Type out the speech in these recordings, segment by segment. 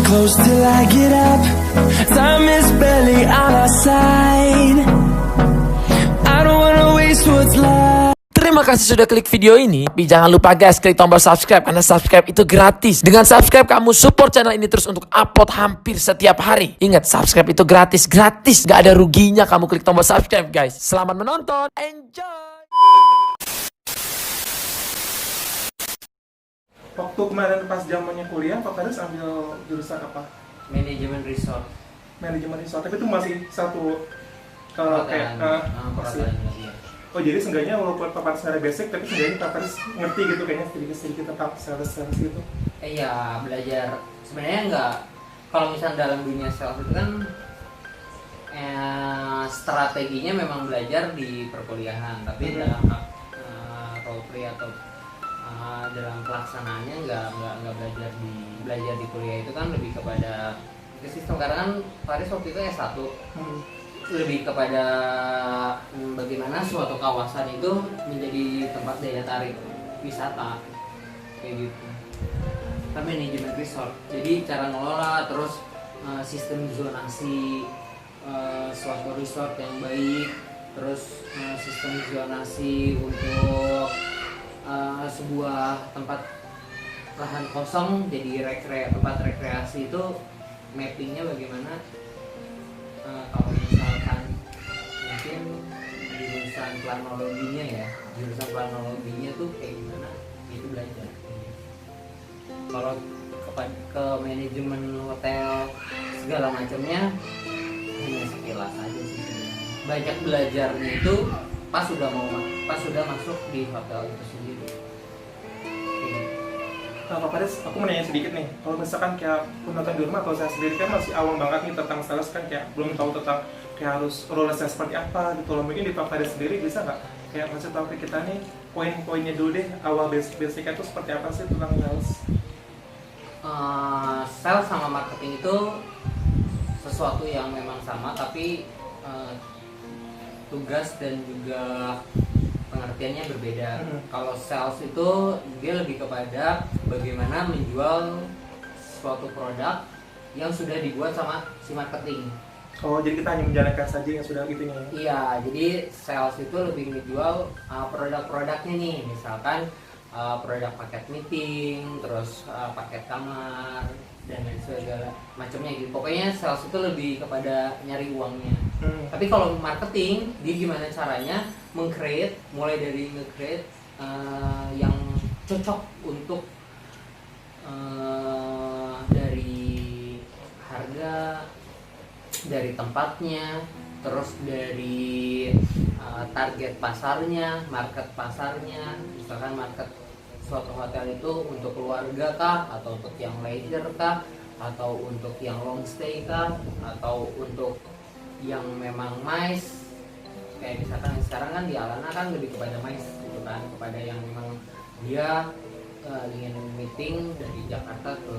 close till I get up. Time is barely on our side. I don't wanna waste what's left. Terima kasih sudah klik video ini. Tapi jangan lupa guys, klik tombol subscribe karena subscribe itu gratis. Dengan subscribe kamu support channel ini terus untuk upload hampir setiap hari. Ingat, subscribe itu gratis. Gak ada ruginya kamu klik tombol subscribe guys. Selamat menonton. Enjoy. Waktu kemarin pas zamannya kuliah, Pak Faris ambil jurusan apa? Manajemen resort. Manajemen resort. Tapi itu masih satu kalau kayak masih. Oh jadi seenggaknya walaupun Pak Faris nggak ada basic, tapi seenggaknya Pak Faris ngerti gitu kayaknya sedikit tentang sales gitu. Iya, belajar. Sebenarnya enggak. Kalau misalnya dalam dunia sales itu kan strateginya memang belajar di perkuliahan, tapi dalam role play atau dalam pelaksanaannya nggak belajar di kuliah. Itu kan lebih kepada sistem, karena kan Faris waktu itu S1 lebih kepada bagaimana suatu kawasan itu menjadi tempat daya tarik wisata kayak gitu. Kan manajemen resort, jadi cara ngelola, terus sistem zonasi suatu resort yang baik, terus sistem zonasi untuk sebuah tempat lahan kosong jadi tempat rekreasi itu mappingnya bagaimana. Kalau misalkan mungkin jurusan planologinya tuh kayak gimana itu belajar. Kalau ke manajemen hotel segala macamnya hanya sekilas aja sih. Banyak belajarnya itu pas sudah masuk di hotel itu sendiri. Nah, Pak Faris, aku mau nanya sedikit nih. Kalau misalkan kayak penonton di rumah, kalau saya sendiri kan masih awam banget nih tentang sales, kan kayak belum tahu tentang kayak harus role-nya seperti apa gitu loh. Mungkin di Pak Faris sendiri bisa nggak kayak kasih tahu ke kita nih poin-poinnya dulu deh, awal basicnya itu seperti apa sih tentang sales? Sales sama marketing itu sesuatu yang memang sama, tapi tugas dan juga pengertiannya berbeda. Kalau sales itu dia lebih kepada bagaimana menjual suatu produk yang sudah dibuat sama si marketing. Oh, jadi kita hanya menjalankan saja yang sudah gitu nih? Iya, jadi sales itu lebih menjual produk-produknya nih, misalkan produk paket meeting, terus paket kamar, dan lain segala macamnya gitu. Pokoknya sales itu lebih kepada nyari uangnya. Tapi kalau marketing, dia gimana caranya meng-create, mulai dari nge-create yang cocok untuk dari harga, dari tempatnya, terus dari target pasarnya, market pasarnya. Misalkan market suatu hotel itu untuk keluarga kah, atau untuk yang leisure kah, atau untuk yang long stay kah, atau untuk yang memang MICE. Kayak misalkan sekarang kan di Alana kan lebih kepada MICE gitu kan, kepada yang memang dia ingin meeting dari Jakarta ke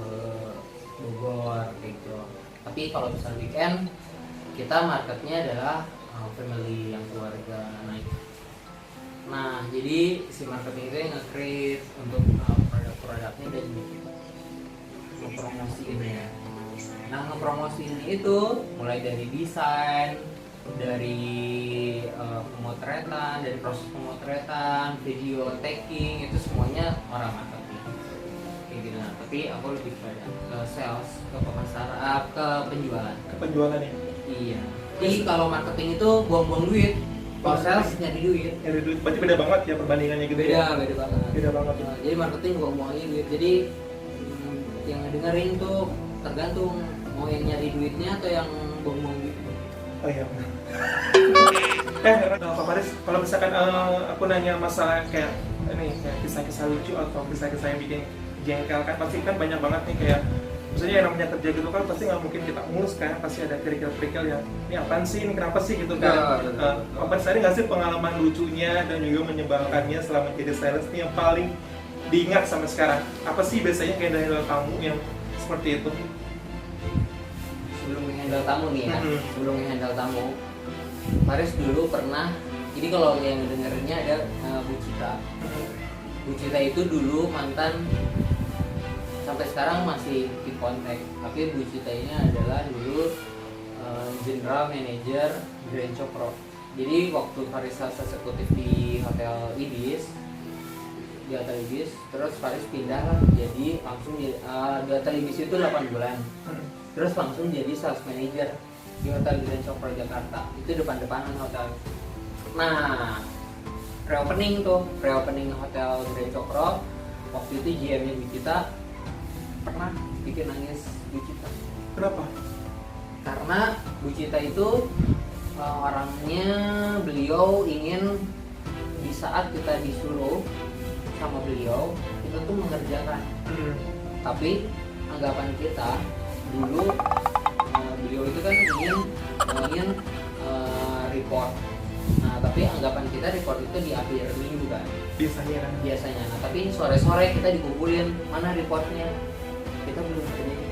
Bogor gitu. Tapi kalau misalnya weekend, kita marketnya adalah family, yang keluarga naik. Nah, jadi si marketing itu yang nge-create untuk produk-produknya dan ngepromosiinnya. Nah, ngepromosiin itu mulai dari desain, dari pemotretan, dari proses pemotretan, video taking, itu semuanya orang marketing kayak gitu. Nah, tapi aku lebih pada ke sales, ke pemasaran, ke penjualan. Ke penjualan ya? Iya. Jadi kalau marketing itu buang-buang duit, kalau sales nyari duit. Nyari duit, berarti beda banget ya perbandingannya gitu. Beda banget. Beda banget ya. Jadi marketing buang-buangin duit. Jadi yang ngedengerin tuh tergantung mau yang nyari duitnya atau yang buang-buang duit. Oh iya. Pak Faris, kalau misalkan aku nanya masalah kayak ini, kayak kisah-kisah lucu atau kisah-kisah yang bikin jengkel kan, pasti kan banyak banget nih kayak misalnya yang namanya kerja gitu kan pasti nggak mungkin kita mulus kan, pasti ada kerikil-kerikil yang ini apaan sih, ini kenapa sih gitu kan. Pak Faris ada nggak sih pengalaman lucunya dan juga menyebalkannya selama jadi sales nih yang paling diingat sampai sekarang? Apa sih biasanya kayak dari tamu yang seperti itu? Sebelum handle tamu nih ya, sebelum handle tamu, Faris dulu pernah, jadi kalau yang dengerinnya ada Bu Cita. Bu Cita itu dulu mantan sampai sekarang masih di kontak. Tapi Bu Cita ini adalah dulu General Manager Grand Cokro. Jadi waktu Faris sales eksekutif di Hotel Ibis, terus Faris pindah lah jadi langsung di Hotel Ibis itu 8 bulan. Terus langsung jadi sales manager di Hotel Grand Cokro Jakarta. Itu depan-depanan hotel. Nah, pre-opening Hotel Grand Cokro, waktu itu GM-nya Bu Cita pernah bikin nangis Bu Cita. Kenapa? Karena Bu Cita itu orangnya, beliau ingin di saat kita disuruh sama beliau kita tuh mengerjakan. Tapi anggapan kita dulu beliau itu kan ingin report. Nah, tapi anggapan kita report itu di akhir minggu kan. Biasanya. Nah, tapi sore-sore kita dikumpulin, mana reportnya? Kita belum kerjain.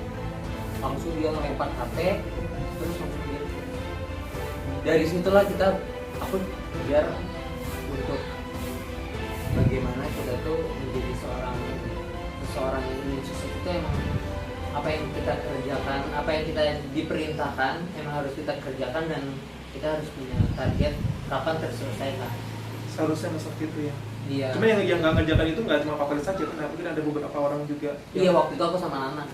Langsung dia ngelempar HP, terus langsung dia. Dari situlah aku belajar untuk bagaimana kita tuh menjadi seseorang yang ingin sukses itu emang apa yang kita kerjakan, apa yang kita diperintahkan emang harus kita kerjakan dan kita harus punya target kapan terselesaikan. Seharusnya seperti itu ya. Iya. Cuma yang nggak ngerjakan itu nggak cuma Pak Faris saja, karena mungkin ada beberapa orang juga. Iya, waktu itu aku sama Nana.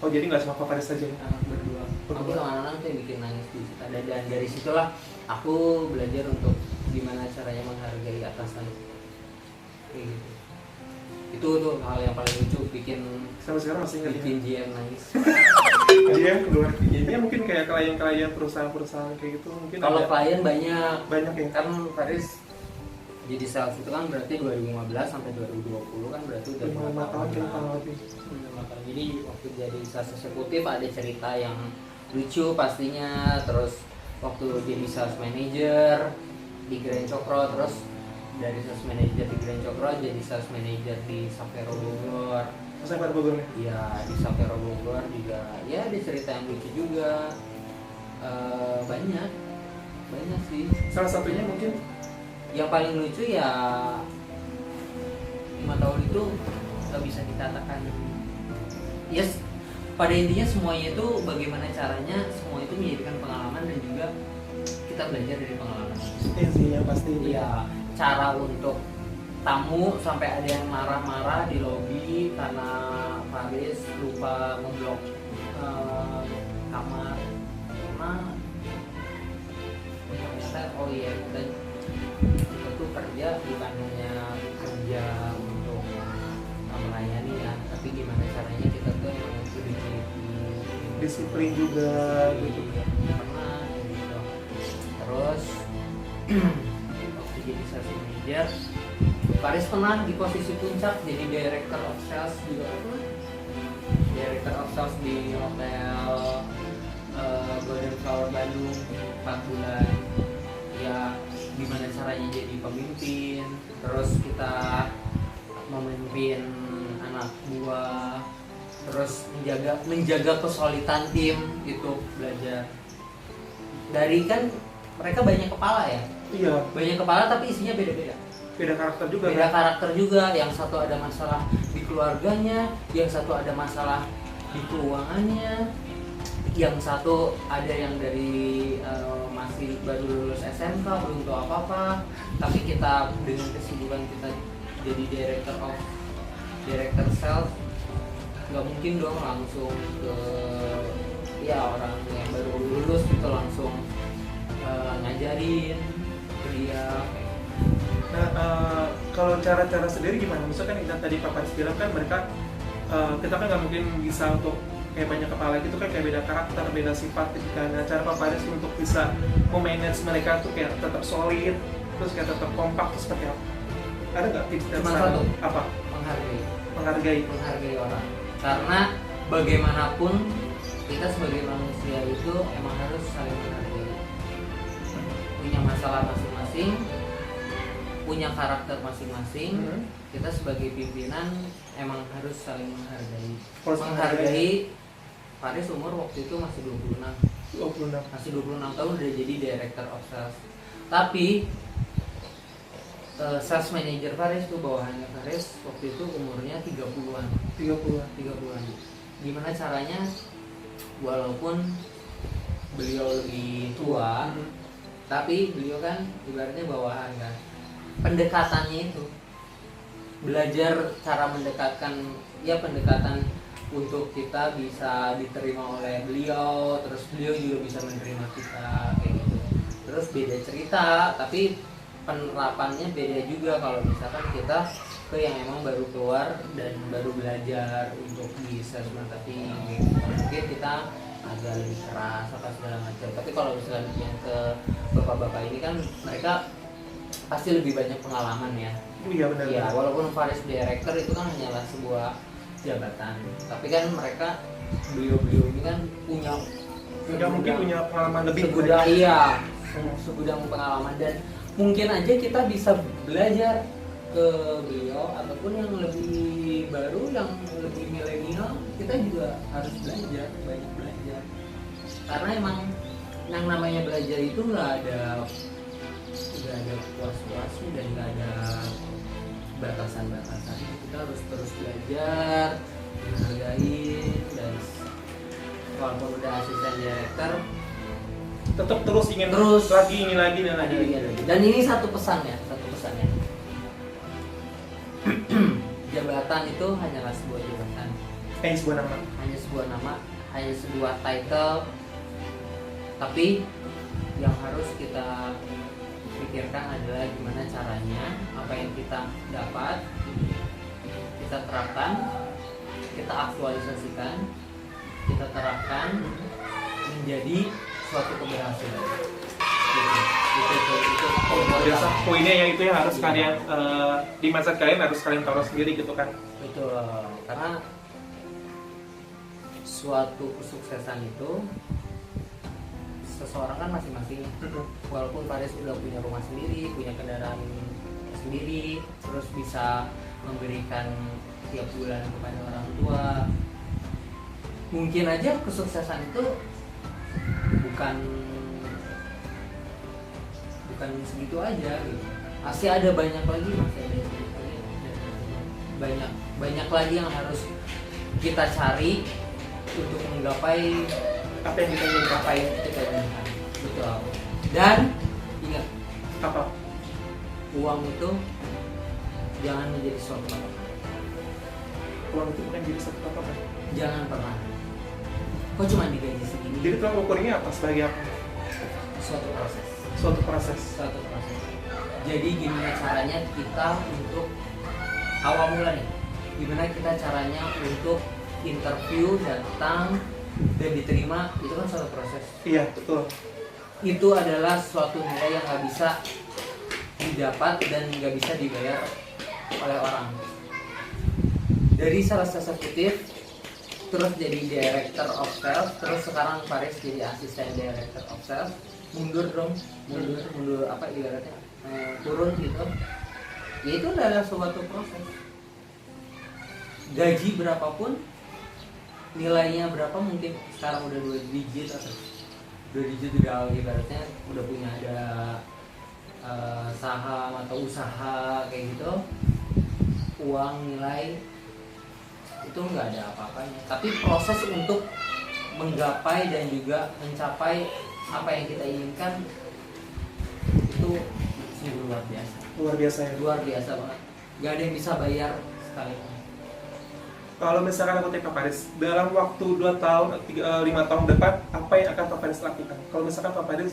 Oh, jadi nggak cuma Pak Faris saja ya? Berdua. Aku sama Nana tuh yang bikin nangis di Cita. Dan dari situlah aku belajar untuk gimana caranya menghargai atasan. Kayak gitu. Itu tuh hal yang paling lucu bikin Sampai sekarang masih ingat bikin GM nangis. GM keluar GM mungkin kayak klien-klien perusahaan kayak gitu mungkin. Kalau klien banyak ya. Kan Faris jadi sales itu kan berarti 2015 sampai 2020 kan berarti udah 5 tahun kan lebih. Jadi waktu jadi sales eksekutif ada cerita yang lucu pastinya. Terus waktu jadi sales manager di Grand Cokro, terus dari sales manager di Grand Cokro jadi sales manager di Sapero Bogor. Sapero Bogor ya? Iya, di Sapero Bogor juga. Ya ada cerita yang lucu juga. Banyak sih. Salah satunya mungkin yang paling lucu ya 5 tahun itu nggak bisa dikatakan. Yes, pada intinya semuanya itu bagaimana caranya semua itu menjadikan pengalaman dan juga kita belajar dari pengalaman. sih yang pasti. Iya, cara untuk tamu sampai ada yang marah-marah di lobi karena Faris lupa ngeblok kamar. Karena ternyata kita tuh kerja bukan hanya kerja untuk melayani ya, tapi gimana caranya kita tuh yang disiplin juga gitu. Pernah gitu. Terus waktu jadi sales manager, Faris pernah di posisi puncak jadi director of sales juga pernah. Director of sales di hotel Golden Flower Bandung 4 bulan. Ya gimana caranya jadi pemimpin, terus kita memimpin anak buah, terus menjaga kesulitan tim itu belajar. Dari kan mereka banyak kepala ya. Iya. Banyak kepala tapi isinya beda-beda. Beda karakter juga. Beda karakter juga. Yang satu ada masalah di keluarganya, yang satu ada masalah di keuangannya, yang satu ada yang dari masih baru lulus SMK belum tahu apa-apa, tapi kita dengan kesibukan kita jadi director sales nggak mungkin dong langsung ke ya orang yang baru lulus gitu langsung ngajarin ke dia. Nah, kalau cara-cara sendiri gimana? Misalkan kita tadi Pak Faris bilang kan mereka kita kan nggak mungkin bisa untuk kayak banyak kepala gitu kan, kayak beda karakter, beda sifat gitu kan. Nah, cara Pak Faris untuk bisa memanage mereka tuh kayak tetap solid, terus kayak tetap kompak tuh seperti apa? Ada nggak tips dan Cuma saran? satu. Apa? Menghargai orang. Karena bagaimanapun kita sebagai manusia itu emang harus saling menghargai. Punya masalah masing-masing, punya karakter masing-masing. Kita sebagai pimpinan emang harus saling menghargai. Menghargai. Faris umur waktu itu masih 26. Masih 26 tahun udah jadi director of sales. Tapi sales manager Faris tuh bawahannya Faris waktu itu umurnya 30-an. 30-an. Gimana caranya walaupun beliau lebih tua, tapi beliau kan ibaratnya bawahan kan. Pendekatannya itu belajar cara mendekatkan, ya pendekatan untuk kita bisa diterima oleh beliau, terus beliau juga bisa menerima kita kayak gitu. Terus beda cerita, tapi penerapannya beda juga kalau misalkan kita ke yang emang baru keluar dan baru belajar untuk bisa seperti mungkin kita agak lebih keras apa segala macam. Tapi kalau misalkan yang ke bapak-bapak ini kan mereka pasti lebih banyak pengalaman ya. Iya benar. Iya, walaupun Faris Director itu kan hanyalah sebuah jabatan, tapi kan mereka beliau-beliau ini kan punya mungkin punya pengalaman lebih segudang, iya, segudang pengalaman, dan mungkin aja kita bisa belajar ke beliau ataupun yang lebih baru, yang lebih milenial, kita juga harus belajar, banyak belajar. Karena emang yang namanya belajar itu nggak ada puas-puasnya dan nggak ada batasan-batasan. Kita harus terus belajar, menghargai, dan walaupun udah asisten director tetap terus ingin terus lagi ini lagi dan lagi. Dan ini satu pesannya. Jabatan itu hanyalah sebuah jabatan. Hanya sebuah nama. Hanya sebuah title. Tapi yang harus kita pikirkan adalah gimana caranya apa yang kita dapat kita terapkan, kita aktualisasikan, kita terapkan menjadi suatu keberhasilan. Itu biasa poinnya yang itu yang harus kalian di mindset kalian harus kalian taruh sendiri gitu kan. Betul, karena suatu kesuksesan itu seseorang kan masing-masing. Walaupun Faris udah punya rumah sendiri, punya kendaraan sendiri, terus bisa memberikan tiap bulan kepada orang tua, mungkin aja kesuksesan itu bukan segitu aja gitu. Masih ada banyak lagi, banyak lagi yang harus kita cari untuk menggapai Apa yang kita ingin capai. Betul. Dan ingat, Apa? uang itu jangan menjadi suatu patokan. Uang itu bukan jadi satu apa kan? Jangan pernah. Kok cuma digaji segini? Jadi tolak ukurnya apa sebagai apa? Suatu proses. Suatu proses. Jadi gimana caranya kita untuk awal mula nih? Gimana kita caranya untuk interview, datang dan diterima, itu kan suatu proses. Iya betul. Itu adalah suatu nilai yang nggak bisa didapat dan nggak bisa dibayar oleh orang. Dari sales eksekutif terus jadi director of sales, terus sekarang Faris jadi asisten director of sales, mundur apa ibaratnya turun gitu. Ya itu adalah suatu proses. Gaji berapapun, nilainya berapa, mungkin sekarang udah 2 digit atau 2 digit udah ibaratnya udah punya ada saham atau usaha kayak gitu, uang nilai itu nggak ada apa-apanya. Tapi proses untuk menggapai dan juga mencapai apa yang kita inginkan itu sungguh luar biasa. Luar biasa ya. Luar biasa banget. Gak ada yang bisa bayar sekali. Kalau misalkan aku tanya Pak Faris, dalam waktu 2 tahun, 5 tahun depan, apa yang akan Pak Faris lakukan? Kalau misalkan Pak Faris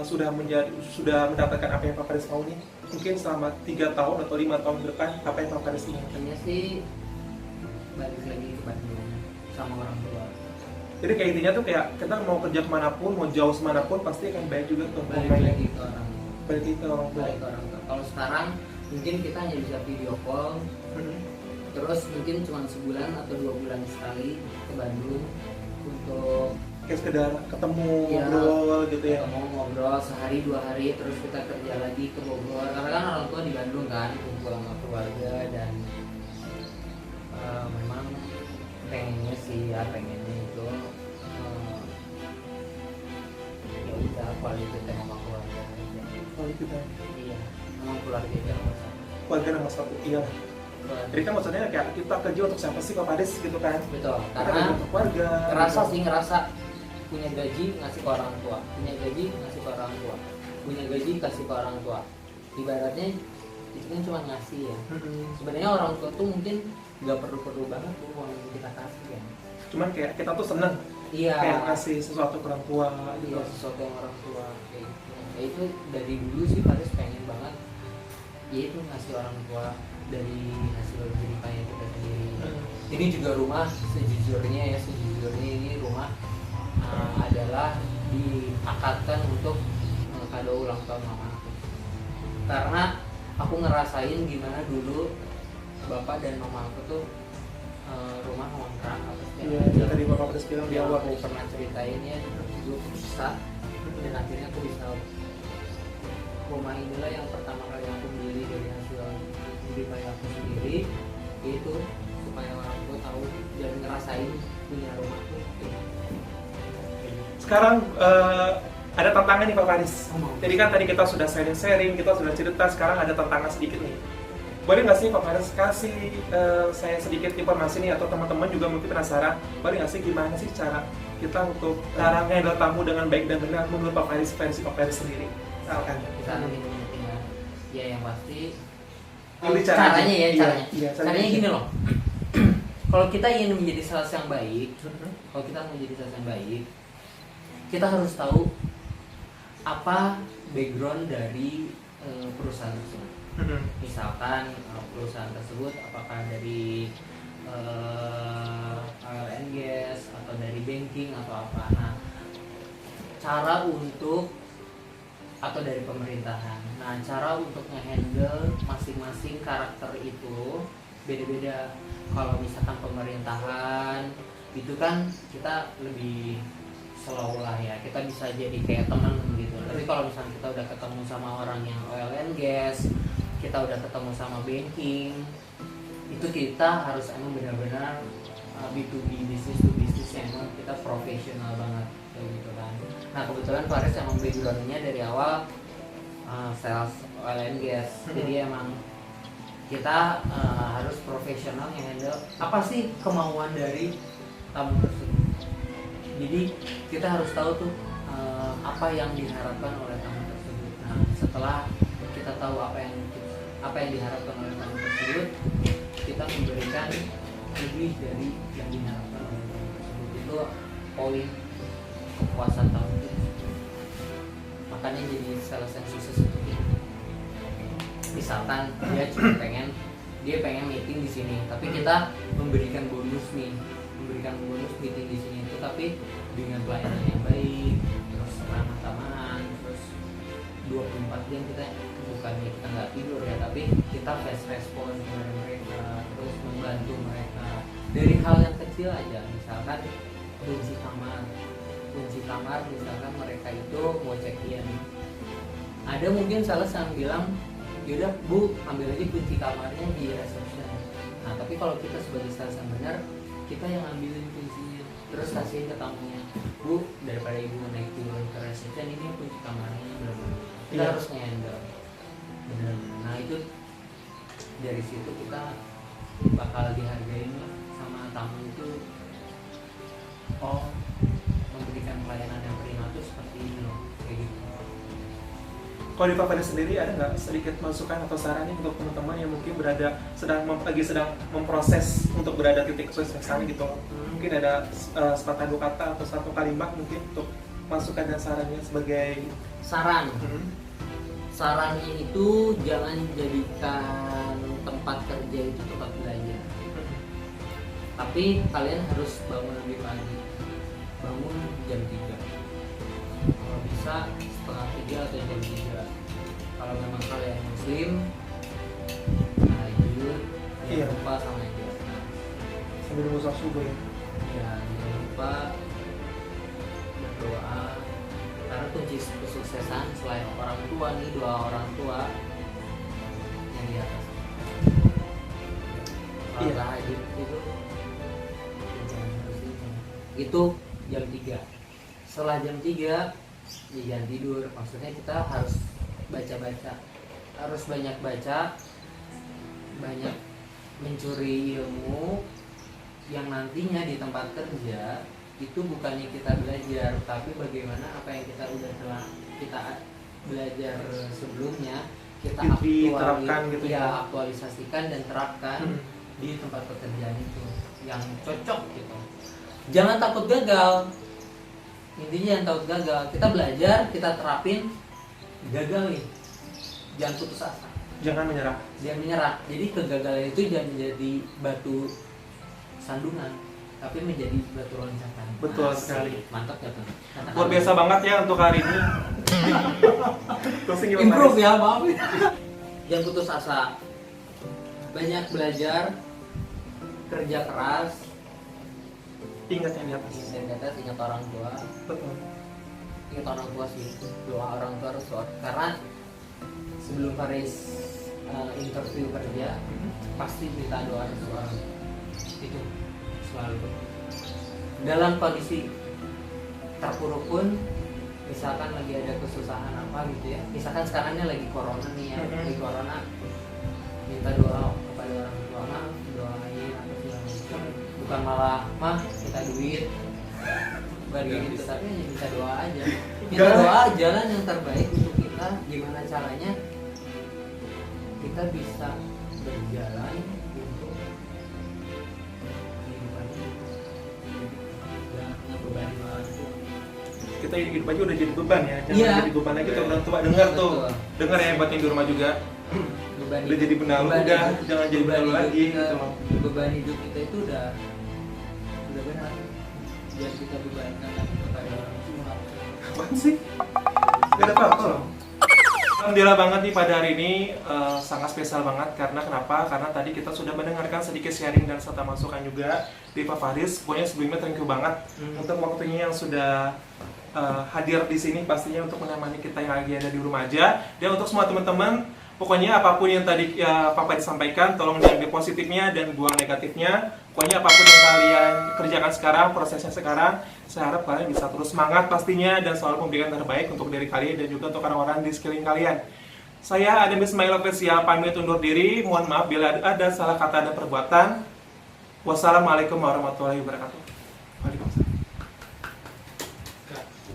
sudah mendapatkan apa yang Pak Faris mau nih, mungkin selama 3 tahun atau 5 tahun ke depan, apa yang Pak Faris inginkan? Intinya sih balik lagi ke Bandung sama orang tua. Jadi kayak intinya tuh kayak kita mau kerja kemanapun, mau jauh semanapun, pasti akan baik juga tuh. Balik lagi ke orang tua. Balik ke orang tua. Balik ke orang tua. Kalau sekarang mungkin kita hanya bisa video call, terus mungkin cuma sebulan atau 2 bulan sekali ke Bandung untuk Kayak sekedar ketemu, ya, ngobrol gitu ya. ketemu ngobrol sehari 2 hari, terus kita kerja lagi ke Bogor karena kan orang tua di Bandung kan, kumpul sama keluarga. Dan memang pengennya itu ya udah quality time sama keluarga aja. Kalau kita Iya, memang keluarga itu nomor 1. keluarga nomor 1, iya. Jadi kan maksudnya kayak kita kerja untuk siapa sih Pak Paris gitu kan? Betul, Kita karena kerja untuk keluarga. ngerasa punya gaji ngasih ke orang tua, punya gaji ngasih ke orang tua, punya gaji kasih ke orang tua. Ibaratnya itu kan cuma ngasih ya. Sebenarnya orang tua tuh mungkin nggak perlu banget tuh uang yang kita kasih ya. Cuman kayak kita tuh seneng Iya. kayak ngasih sesuatu ke orang tua gitu. Iya, sesuatu yang orang tua kayak gitu. Ya itu dari dulu sih Paris pengen banget ya itu ngasih orang tua dari hasil jeripaya kita sendiri. Ini juga rumah sejujurnya ini rumah adalah diakadkan untuk kado ulang tahun mama aku. Karena aku ngerasain gimana dulu bapak dan mama aku tuh rumah ngontrak apa sih? Iya, yang tadi Bapak Paris bilang di Yang awal. aku pernah ceritain ya dulu susah dan akhirnya aku bisa rumah inilah yang pertama kali aku beli dari hasil jeripaya aku sendiri, yaitu supaya orang tua tahu dan ngerasain punya rumah tuh. Sekarang ada tantangan nih Pak Paris. Jadi kan tadi kita sudah sharing-sharing, kita sudah cerita, sekarang ada tantangan sedikit nih. Boleh nggak sih Pak Paris kasih saya sedikit informasi nih, atau teman-teman juga mungkin penasaran, boleh nggak sih gimana sih cara kita untuk cara handle tamu dengan baik dan benar menurut Pak Paris, versi Pak Paris sendiri? Misalkan. Misalnya gitu mungkin ya yang pasti Pilih caranya ya Iya, caranya. iya, Caranya gini loh. Kalau kita ingin menjadi sales yang baik, kita harus tahu apa background dari perusahaan tersebut. Misalkan perusahaan tersebut apakah dari oil and gas atau dari banking atau apa. Nah, cara untuk atau dari pemerintahan. Nah, cara untuk ngehandle masing-masing karakter itu beda-beda. Kalau misalkan pemerintahan itu kan kita lebih slow lah ya, kita bisa jadi kayak teman gitu. Tapi kalau misalnya kita udah ketemu sama orang yang oil and gas, kita udah ketemu sama banking, itu kita harus emang benar-benar B2B, business to business, yang emang kita profesional banget kayak gitu kan. Nah kebetulan Faris emang backgroundnya dari awal sales oil and gas, jadi emang kita harus profesional yang handle apa sih kemauan dari tamu tersebut. Jadi kita harus tahu tuh apa yang diharapkan oleh tamu tersebut. Nah setelah kita tahu apa yang diharapkan oleh tamu tersebut, kita memberikan lebih dari yang diharapkan oleh tamu tersebut. Itu poin kepuasan tamu itu. Makanya jadi salah satu sukses itu. Misalkan dia pengen meeting di sini, tapi kita memberikan bonus meeting di sini itu, tapi dengan pelayanan yang baik, terus ramah tamahan, terus 24 jam kita bukannya kita nggak tidur ya, tapi kita fast respon kepada mereka, terus membantu mereka dari hal yang kecil aja. Misalkan kunci kamar misalkan mereka itu mau check in, ada mungkin salah yang bilang yaudah Bu ambil aja kunci kamarnya di resepsi. Nah tapi kalau kita sebagai sales yang benar, kita yang ambilin kuncinya terus kasihin ke tamunya, Bu daripada ibu naik turun ke resepsi, ini kunci kamarnya benar-benar kita harus nge-handle benar. Nah itu dari situ kita bakal dihargain sama tamu itu. Oh memberikan pelayanan yang prima tuh seperti ini loh, kayak gitu. Kalau di Pak Paris sendiri ada nggak sedikit masukan atau saran untuk teman-teman yang mungkin sedang memproses untuk berada titik kesuksesan gitu? Mungkin ada sepatah dua kata atau satu kalimat mungkin untuk masukan dan sarannya sebagai saran. Sarannya itu jangan jadikan tempat kerja itu tempat belajar. Tapi kalian harus bangun lebih pagi. Bangun jam 3. Kalau bisa setengah 3 atau jam 3. Kalau memang kalian muslim, tahajud, jangan lupa sama aja. sambil nunggu sholat subuh ya? Ya, jangan lupa berdoa. Karena kunci kesuksesan selain orang tua nih, doa orang tua yang di atas. Kalau tahajud itu jam 3. Setelah jam 3 ya jangan tidur. Maksudnya kita harus baca-baca, harus banyak baca, banyak mencuri ilmu yang nantinya di tempat kerja itu bukannya kita belajar, tapi bagaimana apa yang kita telah kita belajar sebelumnya kita diterapkan gitu ya. aktualisasikan dan terapkan di tempat pekerjaan itu yang cocok gitu. Jangan takut gagal. Intinya jangan takut gagal. Kita belajar, kita terapin, gagalin. Jangan putus asa. Jangan menyerah. Jangan menyerah. Jadi kegagalan itu jangan menjadi batu sandungan, tapi menjadi batu loncatan. Betul sekali. Mantap ya tuh. Luar biasa banget ya untuk hari ini. Closing gimana? Improve ya, maaf. Jangan putus asa. Banyak belajar, kerja keras. Ingat yang di atas. Ingat yang di atas, ingat orang tua. Betul. Ingat orang tua sih. Doa orang tua harus doa. Karena sebelum Faris interview kerja, pasti minta doa orang. Itu selalu. Dalam kondisi terpuruk pun, misalkan lagi ada kesusahan apa gitu ya, misalkan sekarangnya lagi corona nih ya, lagi corona, minta doa kepada orang tua, mah doain apa segala macam, bukan malah mah kita duit bagi gitu, tapi hanya minta doa aja, minta doa jalan yang terbaik untuk kita, gimana caranya kita bisa berjalan untuk kehidupan ini, jangan ngebebani orang tua. Kita hidup aja udah jadi beban ya, jangan Iya. jadi beban lagi tuh orang tua. Dengar tuh, Betul. dengar ya yang buat yang di rumah juga. Beban Udah jadi benalu, beban udah hidup- jangan jadi beban benalu hidup lagi kita- gitu loh. beban hidup kita itu udah benar, biar kita bebankan lagi kepada orang tua. Apaan sih? Gak ada apa-apa loh. Alhamdulillah banget nih pada hari ini sangat spesial banget karena kenapa? Karena tadi kita sudah mendengarkan sedikit sharing dan serta masukan juga dari Pak Faris. Pokoknya sebelumnya thank you banget untuk waktunya yang sudah hadir di sini pastinya untuk menemani kita yang lagi ada di rumah aja. Dan untuk semua teman-teman, pokoknya apapun yang tadi Pak Faris sampaikan, tolong diambil positifnya dan buang negatifnya. Pokoknya apapun yang kalian kerjakan sekarang, prosesnya sekarang, saya harap kalian bisa terus semangat pastinya dan selalu memberikan terbaik untuk diri kalian dan juga untuk orang-orang di sekeliling kalian. Saya Adam Ismail Official pamit undur diri. Mohon maaf bila ada salah kata dan perbuatan. Wassalamualaikum warahmatullahi wabarakatuh.